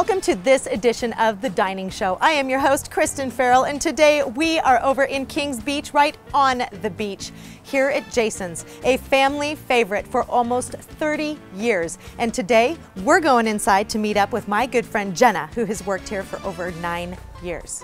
Welcome to this edition of The Dining Show. I am your host, Kristen Farrell, and today we are over in Kings Beach, right on the beach, here at Jason's, a family favorite for almost 30 years. And today, we're going inside to meet up with my good friend, Jenna, who has worked here for over 9 years.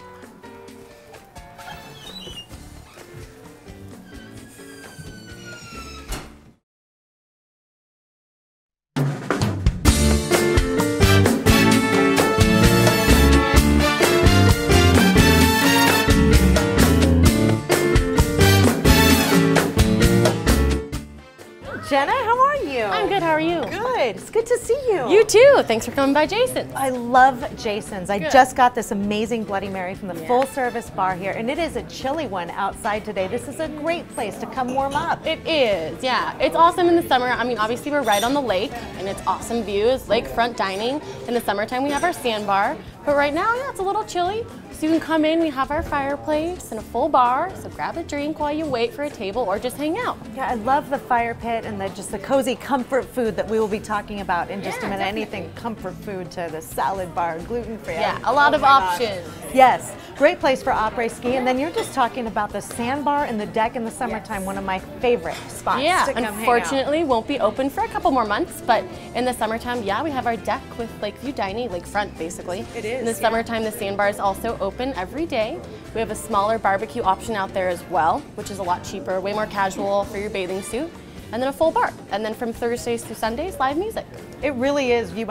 Jenna, how are you? I'm good, how are you? Good, it's good to see you. You too, thanks for coming by Jason's. I love Jason's. I Good. just got this amazing Bloody Mary from the full service bar here, and it is a chilly one outside today. This is a great place to come warm up. It is, yeah. It's awesome in the summer. I mean, obviously we're right on the lake, and it's awesome views, lakefront dining. In the summertime we have our sandbar, but right now, yeah, it's a little chilly. So you can come in, we have our fireplace and a full bar, so grab a drink while you wait for a table or just hang out. Yeah, I love the fire pit and just the cozy comfort food that we will be talking about in just a minute. Definitely. Anything comfort food to the salad bar, gluten-free. Yeah, a lot of options. Yes, great place for après-ski. And then you're just talking about the sandbar and the deck in the summertime, one of my favorite spots to come hang out. Unfortunately won't be open for a couple more months, but in the summertime, yeah, we have our deck with Lakeview Dining, lakefront basically. It is, In the summertime, the sandbar is also open every day. We have a smaller barbecue option out there as well, which is a lot cheaper, way more casual for your bathing suit. And then a full bar. And then from Thursdays through Sundays, live music. It really is. You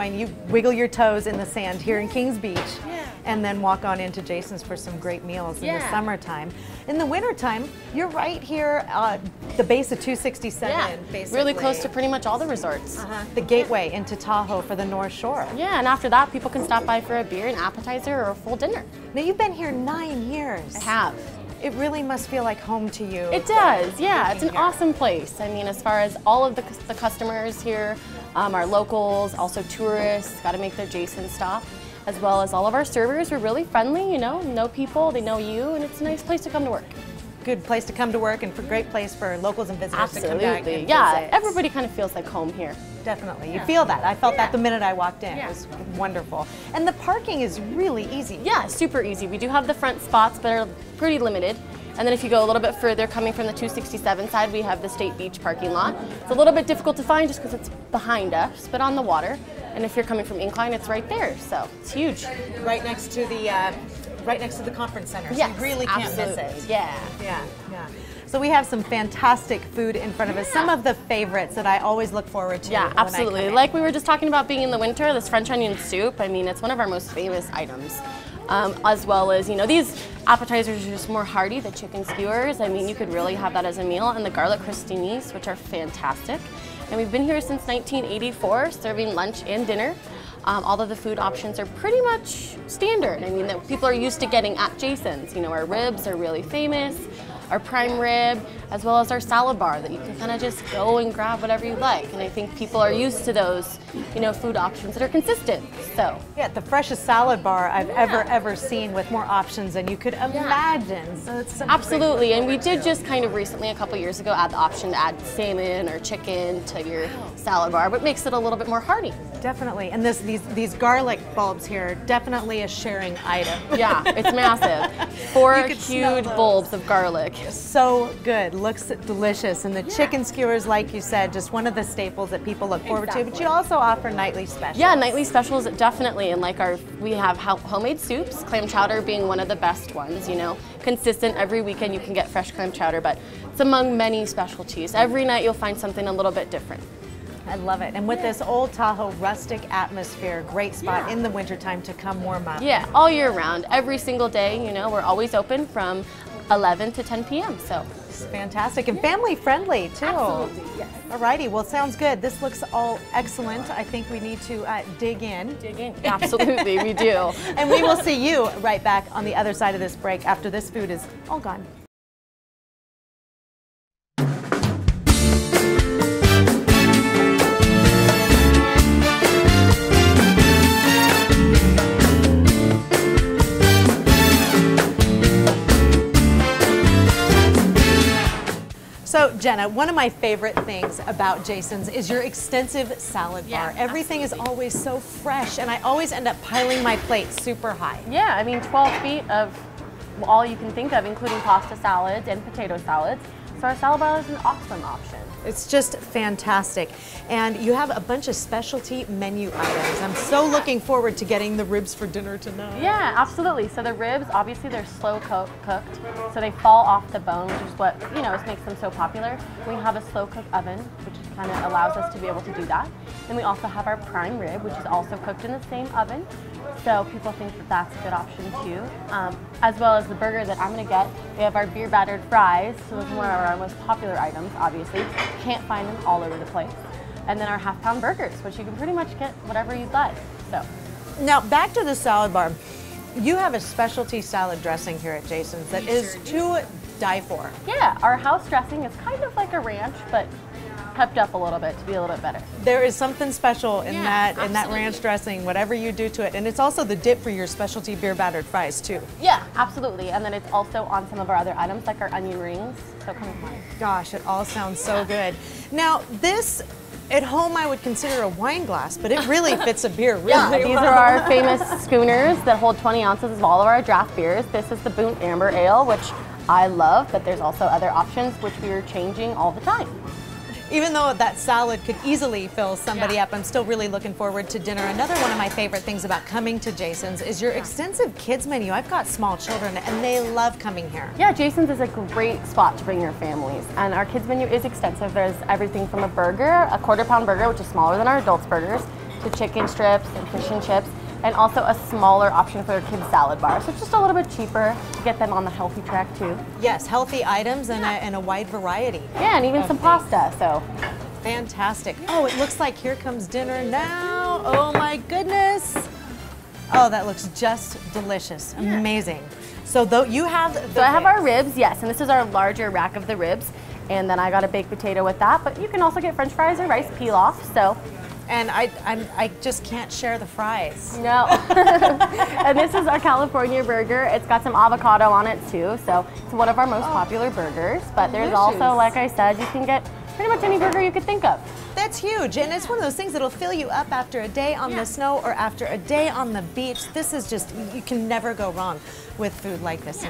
wiggle your toes in the sand here in Kings Beach, and then walk on into Jason's for some great meals in the summertime. In the wintertime, you're right here the base of 267, basically. Really close to pretty much all the resorts. The gateway into Tahoe for the North Shore. Yeah, and after that, people can stop by for a beer, an appetizer, or a full dinner. Now, you've been here 9 years. I have. It really must feel like home to you. It does, yeah. It's an awesome place. I mean, as far as all of the customers here, our locals, also tourists, got to make their Jason stop, as well as all of our servers. We're really friendly, you know people, they know you, and it's a nice place to come to work. Good place to come to work and great place for locals and visitors to come back and yeah. visit. Everybody kind of feels like home here. Definitely. You feel that. I felt that the minute I walked in. It was wonderful. And the parking is really easy. Yeah, super easy. We do have the front spots, but are pretty limited. And then if you go a little bit further, coming from the 267 side, we have the State Beach parking lot. It's a little bit difficult to find just because it's behind us, but on the water. And if you're coming from Incline, it's right there. So it's huge. Right next to the conference center. So you really can't miss it. Yeah. Yeah. So we have some fantastic food in front of us. Some of the favorites that I always look forward to. Yeah, absolutely. Like we were just talking about being in the winter, this French onion soup, I mean, it's one of our most famous items. As well as, these appetizers are just more hearty, the chicken skewers. I mean, you could really have that as a meal. And the garlic crostinis, which are fantastic. And we've been here since 1984, serving lunch and dinner. All of the food options are pretty much standard. I mean, that people are used to getting at Jason's. Our ribs are really famous, our prime rib, as well as our salad bar that you can kind of just go and grab whatever you like. And I think people are used to those, food options that are consistent. So yeah, the freshest salad bar I've ever seen, with more options than you could imagine. So it's absolutely. And we did just kind of recently, a couple years ago, add the option to add salmon or chicken to your salad bar, but makes it a little bit more hearty. Definitely. And these garlic bulbs here, definitely a sharing item. Yeah, it's massive. 4 huge bulbs of garlic. So good, looks delicious. And the chicken skewers, like you said, just one of the staples that people look forward to. But you also offer nightly specials. Yeah, nightly specials, definitely. And we have homemade soups, clam chowder being one of the best ones, Consistent, every weekend you can get fresh clam chowder, but it's among many specialties. Every night you'll find something a little bit different. I love it. And with this old Tahoe rustic atmosphere, great spot in the wintertime to come warm up. Yeah, all year round, every single day, we're always open from 11 to 10 p.m. So it's fantastic and family friendly too. Absolutely, yes. Alrighty, well, sounds good. This looks all excellent. I think we need to dig in. Absolutely, we do. And we will see you right back on the other side of this break after this food is all gone. So Jenna, one of my favorite things about Jason's is your extensive salad bar. Everything is always so fresh, and I always end up piling my plate super high. Yeah, I mean 12 feet of all you can think of, including pasta salads and potato salads. So our salad bar is an awesome option. It's just fantastic. And you have a bunch of specialty menu items. I'm so looking forward to getting the ribs for dinner tonight. Yeah, absolutely. So the ribs, obviously they're slow cooked, so they fall off the bone, which is what, you know, makes them so popular. We have a slow cook oven, which kind of allows us to be able to do that. And we also have our prime rib, which is also cooked in the same oven. So people think that that's a good option too. As well as the burger that I'm gonna get. We have our beer battered fries, so those are one of our most popular items, obviously. Can't find them all over the place. And then our half-pound burgers, which you can pretty much get whatever you'd like. So now back to the salad bar. You have a specialty salad dressing here at Jason's that is to die for. Yeah, our house dressing is kind of like a ranch, but pepped up a little bit to be a little bit better. There is something special in that ranch dressing, whatever you do to it. And it's also the dip for your specialty beer battered fries too. Yeah, absolutely. And then it's also on some of our other items like our onion rings. So come on. Gosh, it all sounds so good. Now this, at home I would consider a wine glass, but it really fits a beer really well. These are our famous schooners that hold 20 ounces of all of our draft beers. This is the Boone Amber Ale, which I love, but there's also other options which we are changing all the time. Even though that salad could easily fill somebody up, I'm still really looking forward to dinner. Another one of my favorite things about coming to Jason's is your extensive kids menu. I've got small children and they love coming here. Yeah, Jason's is a great spot to bring your families. And our kids menu is extensive. There's everything from a burger, a quarter-pound burger, which is smaller than our adults burgers, to chicken strips and fish and chips, and also a smaller option for their kids' salad bar. So it's just a little bit cheaper to get them on the healthy track too. Yes, healthy items and a wide variety. Yeah, and even some pasta, so. Fantastic. Oh, it looks like here comes dinner now. Oh my goodness. Oh, that looks just delicious. Yeah. Amazing. So though you have the So I have our ribs, yes, and this is our larger rack of the ribs. And then I got a baked potato with that, but you can also get French fries or rice pilaf, so. And I just can't share the fries. No. And this is our California burger. It's got some avocado on it too, so it's one of our most popular burgers. But there's also, like I said, you can get pretty much any burger you could think of. That's huge, and it's one of those things that'll fill you up after a day on the snow or after a day on the beach. This is just, you can never go wrong with food like this.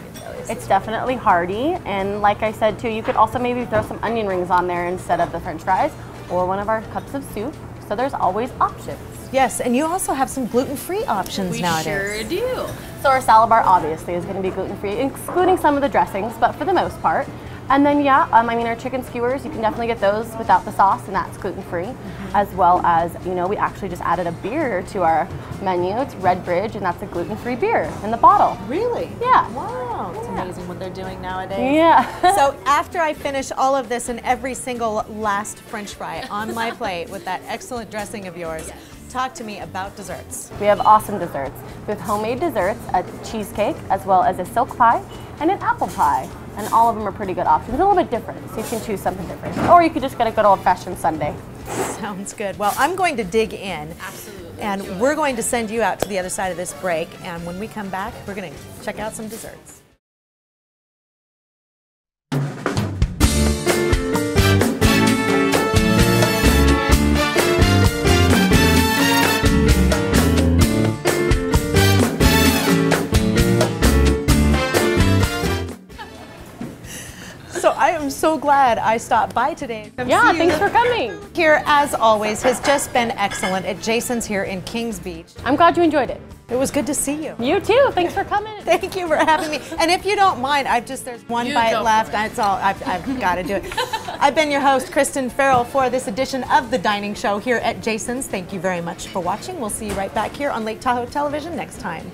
It's definitely hearty, and like I said too, you could also maybe throw some onion rings on there instead of the French fries, or one of our cups of soup. So there's always options. Yes, and you also have some gluten-free options nowadays. We sure do. So our salad bar obviously is going to be gluten-free, excluding some of the dressings, but for the most part. And then I mean our chicken skewers, you can definitely get those without the sauce, and that's gluten-free. As well as, you know, we actually just added a beer to our menu. It's Red Bridge, and that's a gluten-free beer in the bottle. Really? Yeah. Wow, it's amazing what they're doing nowadays. Yeah. So after I finish all of this and every single last French fry on my plate with that excellent dressing of yours, talk to me about desserts. We have awesome desserts. We have homemade desserts, a cheesecake, as well as a silk pie and an apple pie. And all of them are pretty good options, a little bit different, so you can choose something different. Or you could just get a good old-fashioned sundae. Sounds good. Well, I'm going to dig in. Absolutely. And we're going to send you out to the other side of this break. And when we come back, we're going to check out some desserts. So I am so glad I stopped by today. Yeah, thanks for coming. Here, as always, has just been excellent at Jason's here in Kings Beach. I'm glad you enjoyed it. It was good to see you. You too. Thanks for coming. Thank you for having me. And if you don't mind, there's one bite left. That's all. I've got to do it. I've been your host, Kristen Farrell, for this edition of The Dining Show here at Jason's. Thank you very much for watching. We'll see you right back here on Lake Tahoe Television next time.